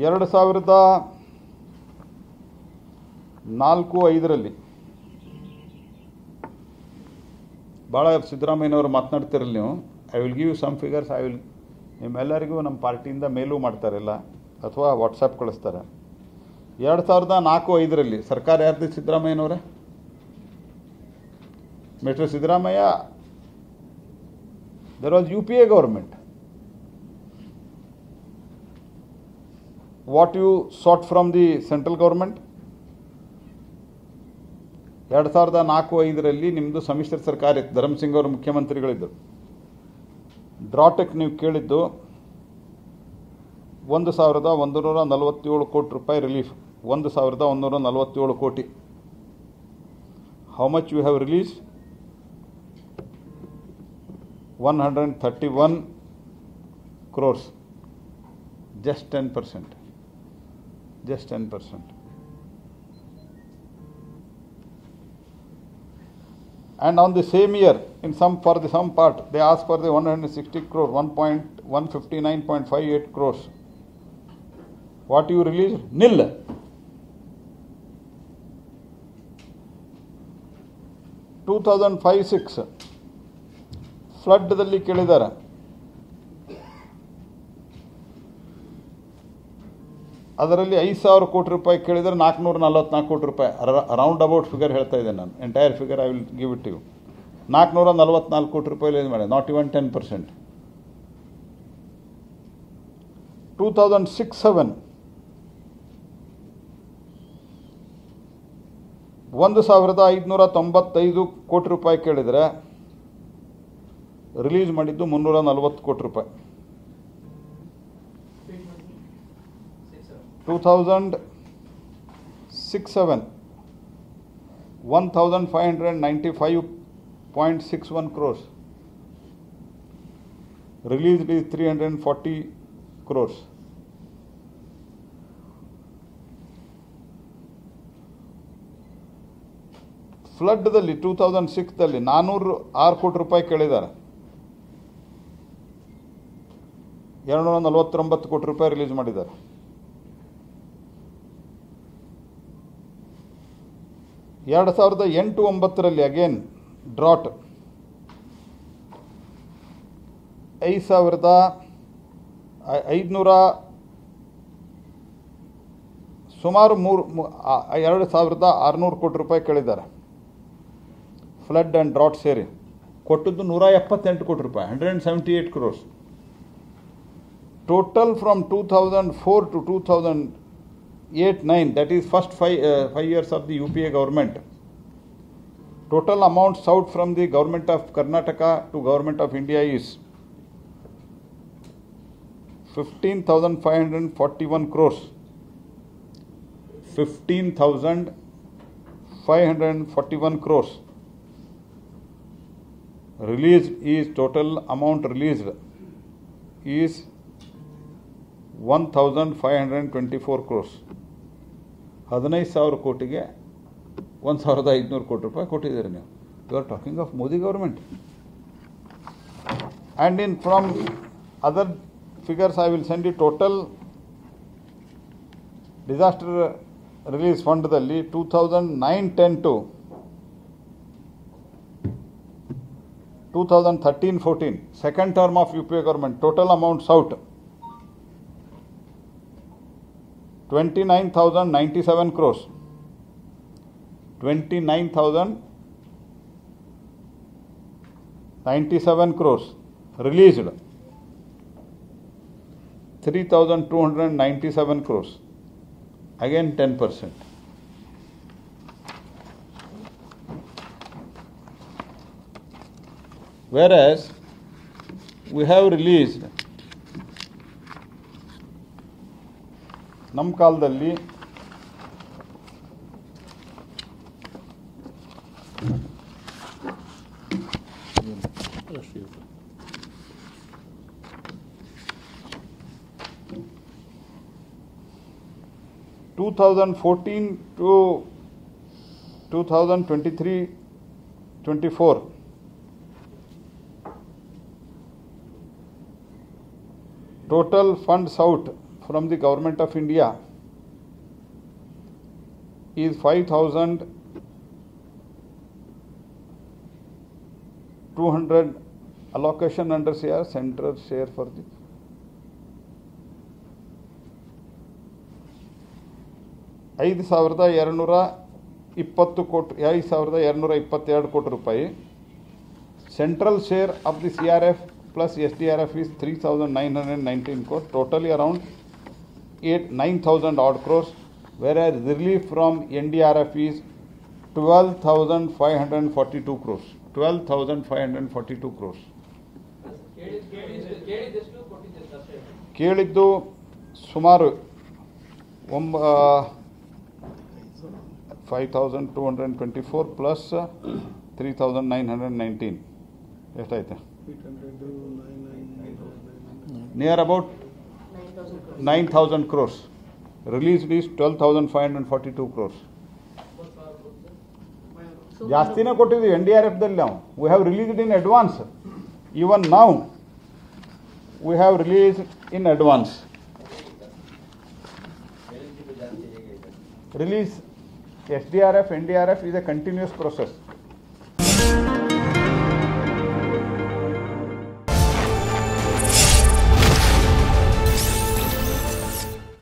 2004-05 ಭಾಳ ಸಿದ್ದರಾಮಯ್ಯನವರು ಮಾತನಾಡ್ತಿರಲ್ಲ ನೀವು. I will give you some figures. ನಿಮ್ಮೆಲ್ಲರಿಗೂ ನಮ್ಮ ಪಾರ್ಟಿಯಿಂದ ಮೇಲೂ ಮಾಡ್ತಾರಲ್ಲ ಅಥವಾ ವಾಟ್ಸಪ್ ಕಳಿಸ್ತಾರೆ. 2004-05 ಸರ್ಕಾರ ಯಾರ್ದು? ಸಿದ್ದರಾಮಯ್ಯನವರೇ. Mister Siddaramaiah, there was UPA government. What you sought from the central government? 2004-05 ನಿಮ್ಮದು ಸಮ್ಮಿಶ್ರ ಸರ್ಕಾರ ಇತ್ತು. ಧರ್ಮಸಿಂಗ್ ಅವರು ಮುಖ್ಯಮಂತ್ರಿಗಳಿದ್ದರು. ಡ್ರಾಟಕ್ಕೆ ನೀವು ಕೇಳಿದ್ದು 1,147 ಕೋಟಿ ರೂಪಾಯಿ ರಿಲೀಫ್. 1,147 ಕೋಟಿ. How much you have release? 131 crores. Just 10%. Just 10%. And on the same year, for some part, they asked for the 160 crore, 159.58 crores. What you released? Nil. 2005-06 ಫ್ಲಡ್ದಲ್ಲಿ ಕೇಳಿದ್ದಾರೆ. ಅದರಲ್ಲಿ 5,000 ಕೋಟಿ ರೂಪಾಯಿ ಕೇಳಿದರೆ 444 ಕೋಟಿ ರೂಪಾಯಿ. ರೌಂಡ್ ಅಬೌಟ್ ಫಿಗರ್ ಹೇಳ್ತಾ ಇದ್ದೇನೆ ನಾನು. Entire figure I will give it you. 444 ಕೋಟಿ ರೂಪಾಯಿ ರಿಲೀಸ್ ಮಾಡಿ. Not even 10%. 2006-07 1,595 ಕೋಟಿ ರೂಪಾಯಿ ಕೇಳಿದರೆ ರಿಲೀಸ್ ಮಾಡಿದ್ದು 340 ಕೋಟಿ ರೂಪಾಯಿ. 2006-07 1,595.61 crores. Released is 340 crores. ಫ್ಲಡ್ದಲ್ಲಿ 2006 406 ಕೋಟಿ ರೂಪಾಯಿ ಕೇಳಿದ್ದಾರೆ. 249 ಕೋಟಿ ರೂಪಾಯಿ ರಿಲೀಸ್ ಮಾಡಿದ್ದಾರೆ. 2008-09 ಅಗೇನ್ ಡ್ರಾಟ್ 5,500 ಸುಮಾರು 2,600 ಕೋಟಿ ರೂಪಾಯಿ ಕೇಳಿದ್ದಾರೆ. ಫ್ಲಡ್ ಆ್ಯಂಡ್ ಡ್ರಾಟ್ ಸೇರಿ ಕೊಟ್ಟದ್ದು 178 ಕೋಟಿ ರೂಪಾಯಿ, 178 crores. Total from 2004 to 2008-09, that is first 5 years of the UPA government, total amount sought from the government of Karnataka to government of India is 15,541 crores. 15,541 crores. Released is total amount released is 1,524 crores. 15,000 ಕೋಟಿಗೆ 1,500 ಕೋಟಿ ರೂಪಾಯಿ ಕೊಟ್ಟಿದ್ದೀರಿ ನೀವು. You are talking of Modi government. And from other figures I will send you total disaster release ಫಂಡ್ದಲ್ಲಿ 2009-10 to 2013-14 second term of UPA government, total amount sought 29,097 crores. 29,097 crores. Released 3,297 crores. Again 10%. Whereas we have released ನಮ್ಮ ಕಾಲದಲ್ಲಿ 2014 to 2023-24 total funds out from the Government of India is 5,200 allocation under share, central share for the $5,222 ಕೋಟಿ ರೂಪಾಯಿ. Central share of the CRF plus SDRF is 3,919 crores, totally around 9,000 odd crores, whereas relief from NDRF is 12,542 crores. 12,542 crores. ಕೇಳಿದ್ದು ಸುಮಾರು 5,224 plus 3,919 ಎಷ್ಟಾಯ್ತು? Near about 9,000 crores. Released is 12,542 crores. ಜಾಸ್ತಿನೇ ಕೊಟ್ಟಿದ್ವಿ NDRF ದಲ್ಲಿ ನಾವು. We have released in advance. Even now we have released in advance. Release SDRF, NDRF is a continuous process.